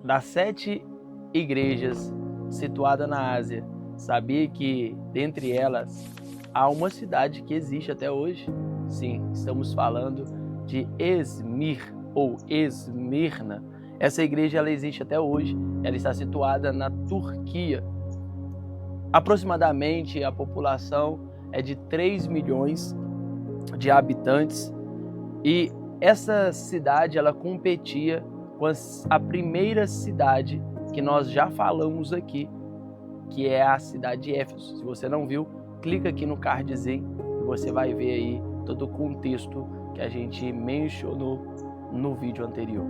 das 7 igrejas situadas na Ásia, sabia que dentre elas há uma cidade que existe até hoje? Sim, estamos falando de Esmir ou Esmirna. Essa igreja ela existe até hoje, ela está situada na Turquia. Aproximadamente a população é de 3 milhões de habitantes e essa cidade ela competia com a primeira cidade que nós já falamos aqui, que é a cidade de Éfeso. Se você não viu, clica aqui no cardzinho e você vai ver aí todo o contexto que a gente mencionou no vídeo anterior.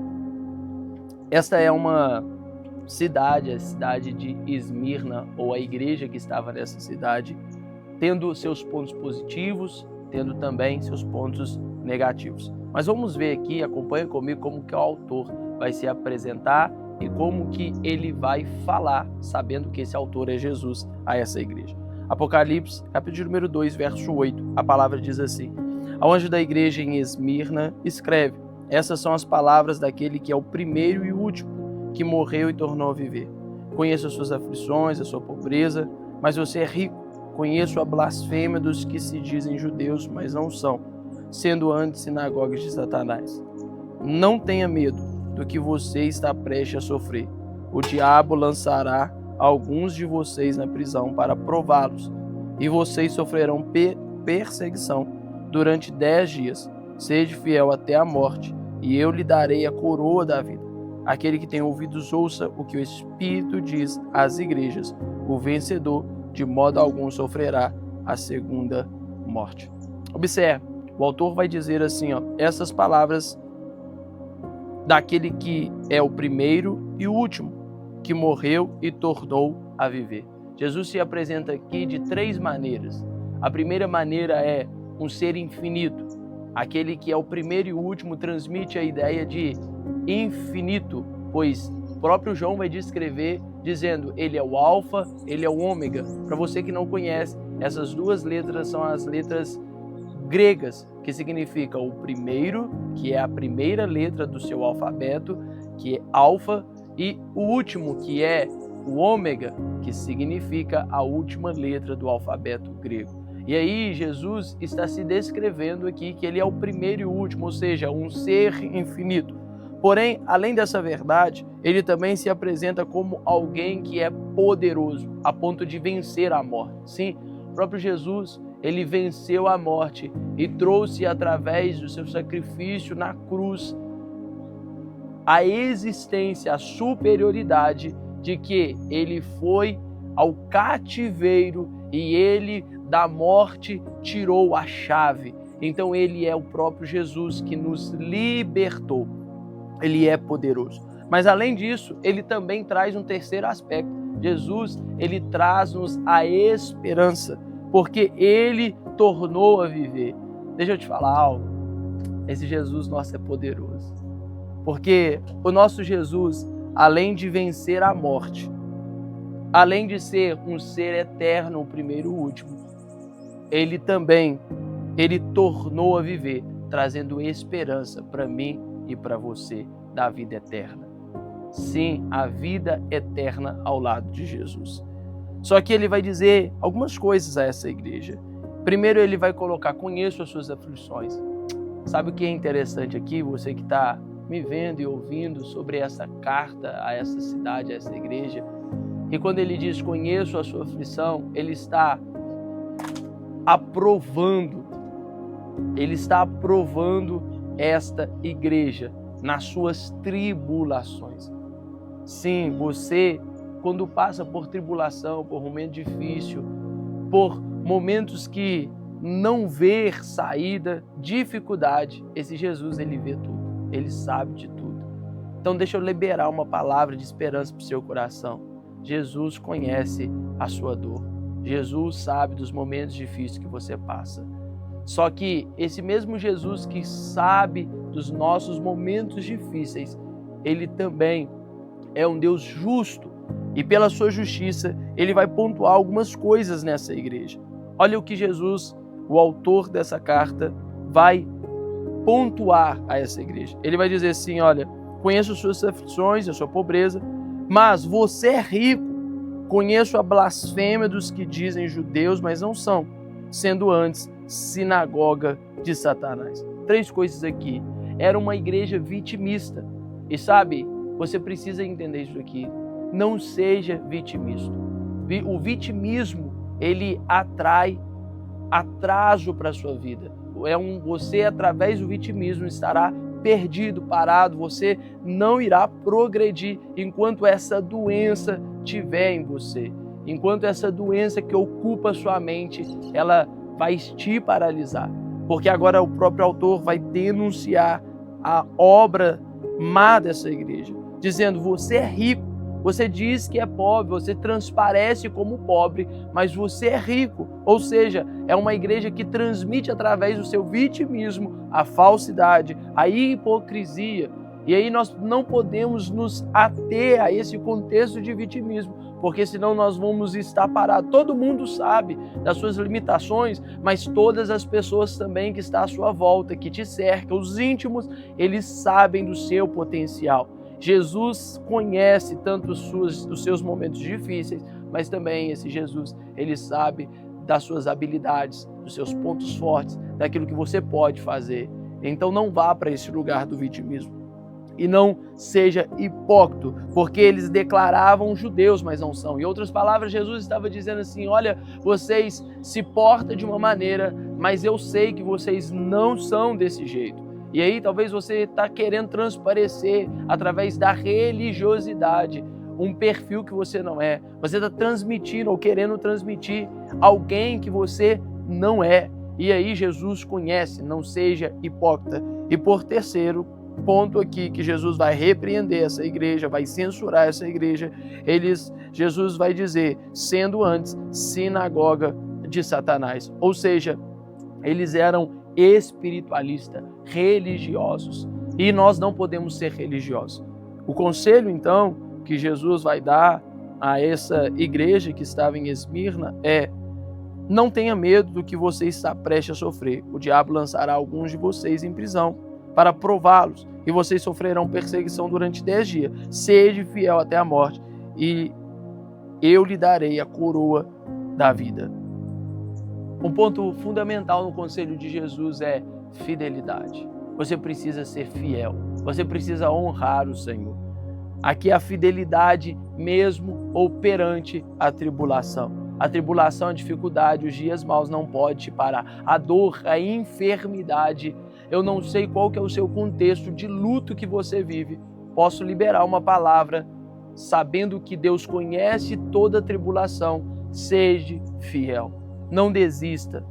Esta é uma cidade, a cidade de Esmirna, ou a igreja que estava nessa cidade, tendo seus pontos positivos, tendo também seus pontos negativos. Mas vamos ver aqui, acompanha comigo como que o autor vai se apresentar e como que ele vai falar, sabendo que esse autor é Jesus, a essa igreja. Apocalipse, capítulo número 2, verso 8, a palavra diz assim: ao anjo da igreja em Esmirna, escreve: essas são as palavras daquele que é o primeiro e o último, que morreu e tornou a viver. Conheço as suas aflições, a sua pobreza, mas você é rico. Conheço a blasfêmia dos que se dizem judeus, mas não são, sendo antes sinagogas de Satanás. Não tenha medo do que você está prestes a sofrer. O diabo lançará alguns de vocês na prisão para prová-los, e vocês sofrerão perseguição durante 10 dias. Sede fiel até a morte, e eu lhe darei a coroa da vida. Aquele que tem ouvidos ouça o que o Espírito diz às igrejas. O vencedor de modo algum sofrerá a segunda morte. Observe, o autor vai dizer assim, essas palavras daquele que é o primeiro e o último, que morreu e tornou a viver. Jesus se apresenta aqui de 3 maneiras. A primeira maneira é um ser infinito. Aquele que é o primeiro e o último transmite a ideia de infinito, pois o próprio João vai descrever dizendo, ele é o alfa, ele é o ômega. Para você que não conhece, essas 2 letras são as letras gregas, que significa o primeiro, que é a primeira letra do seu alfabeto, que é alfa, e o último, que é o ômega, que significa a última letra do alfabeto grego. E aí Jesus está se descrevendo aqui que ele é o primeiro e o último, ou seja, um ser infinito. Porém, além dessa verdade, ele também se apresenta como alguém que é poderoso, a ponto de vencer a morte. Sim, o próprio Jesus, ele venceu a morte e trouxe através do seu sacrifício na cruz a existência, a superioridade de que ele foi ao cativeiro e ele da morte tirou a chave. Então ele é o próprio Jesus que nos libertou. Ele é poderoso. Mas além disso, ele também traz um terceiro aspecto. Jesus, ele traz-nos a esperança, porque ele tornou a viver. Deixa eu te falar algo. Esse Jesus nosso é poderoso. Porque o nosso Jesus, além de vencer a morte, além de ser um ser eterno, o primeiro e o último, ele tornou a viver, trazendo esperança para mim e para você da vida eterna. Sim, a vida eterna ao lado de Jesus. Só que ele vai dizer algumas coisas a essa igreja. Primeiro ele vai colocar, conheço as suas aflições. Sabe o que é interessante aqui? Você que está me vendo e ouvindo sobre essa carta a essa cidade, a essa igreja. E quando ele diz, conheço a sua aflição, ele está aprovando esta igreja nas suas tribulações. Sim, você, quando passa por tribulação, por momento difícil, por momentos que não vê saída, dificuldade, esse Jesus, ele vê tudo, ele sabe de tudo. Então deixa eu liberar uma palavra de esperança para o seu coração. Jesus conhece a sua dor. Jesus sabe dos momentos difíceis que você passa. Só que esse mesmo Jesus que sabe dos nossos momentos difíceis, ele também é um Deus justo e pela sua justiça ele vai pontuar algumas coisas nessa igreja. Olha o que Jesus, o autor dessa carta, vai pontuar a essa igreja. Ele vai dizer assim, olha, conheço suas aflições, a sua pobreza, mas você é rico. Conheço a blasfêmia dos que dizem judeus, mas não são, sendo antes sinagoga de Satanás. 3 coisas aqui. Era uma igreja vitimista. E sabe, você precisa entender isso aqui. Não seja vitimista. O vitimismo, ele atrai atraso para a sua vida. Você, através do vitimismo, estará perdido, parado. Você não irá progredir enquanto essa doença tiver em você. Enquanto essa doença que ocupa a sua mente, ela vai te paralisar. Porque agora o próprio autor vai denunciar a obra má dessa igreja, dizendo: você é rico, você diz que é pobre, você transparece como pobre, mas você é rico. Ou seja, é uma igreja que transmite através do seu vitimismo a falsidade, a hipocrisia. E aí nós não podemos nos ater a esse contexto de vitimismo, porque senão nós vamos estar parados. Todo mundo sabe das suas limitações, mas todas as pessoas também que estão à sua volta, que te cercam, os íntimos, eles sabem do seu potencial. Jesus conhece tanto os seus momentos difíceis, mas também esse Jesus, ele sabe das suas habilidades, dos seus pontos fortes, daquilo que você pode fazer. Então não vá para esse lugar do vitimismo. E não seja hipócrita, porque eles declaravam judeus, mas não são. Em outras palavras, Jesus estava dizendo assim: olha, vocês se portam de uma maneira, mas eu sei que vocês não são desse jeito. E aí talvez você está querendo transparecer através da religiosidade um perfil que você não é. Você está transmitindo ou querendo transmitir alguém que você não é. E aí Jesus conhece, não seja hipócrita. E por terceiro ponto aqui, que Jesus vai repreender essa igreja, vai censurar essa igreja, Jesus vai dizer: sendo antes sinagoga de Satanás. Ou seja, eles eram espiritualistas, religiosos. E nós não podemos ser religiosos. O conselho, então, que Jesus vai dar a essa igreja que estava em Esmirna é: não tenha medo do que você está prestes a sofrer. O diabo lançará alguns de vocês em prisão para prová-los, e vocês sofrerão perseguição durante 10 dias. Seja fiel até a morte, e eu lhe darei a coroa da vida. Um ponto fundamental no conselho de Jesus é fidelidade. Você precisa ser fiel, você precisa honrar o Senhor. Aqui a fidelidade mesmo ou perante a tribulação. A tribulação, a dificuldade, os dias maus não pode te parar. A dor, a enfermidade. Eu não sei qual que é o seu contexto de luto que você vive. Posso liberar uma palavra, sabendo que Deus conhece toda a tribulação. Seja fiel. Não desista.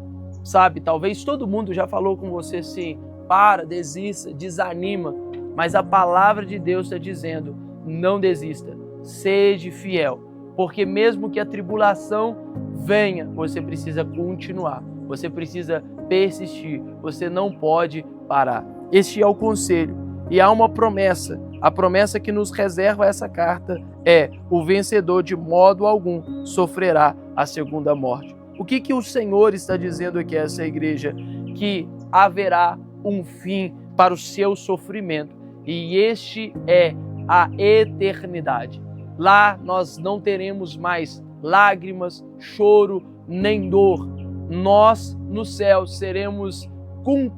Sabe, talvez todo mundo já falou com você assim: para, desista, desanima. Mas a palavra de Deus está dizendo: não desista. Seja fiel. Porque mesmo que a tribulação venha, você precisa continuar. Você precisa persistir. Você não pode parar. Este é o conselho. E há uma promessa. A promessa que nos reserva essa carta é: o vencedor de modo algum sofrerá a segunda morte. O que o Senhor está dizendo aqui a essa igreja? Que haverá um fim para o seu sofrimento. E este é a eternidade. Lá nós não teremos mais lágrimas, choro, nem dor. Nós, no céu, seremos com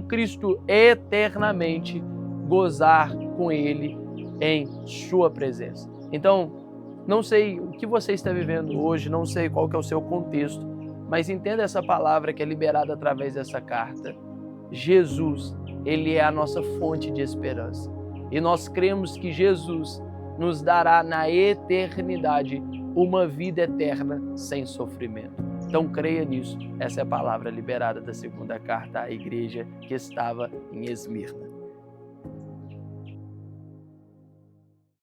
Cristo eternamente, gozar com Ele em sua presença. Então, não sei o que você está vivendo hoje, não sei qual que é o seu contexto, mas entenda essa palavra que é liberada através dessa carta. Jesus, Ele é a nossa fonte de esperança. E nós cremos que Jesus nos dará na eternidade uma vida eterna sem sofrimento. Então creia nisso. Essa é a palavra liberada da segunda carta à igreja que estava em Esmirna.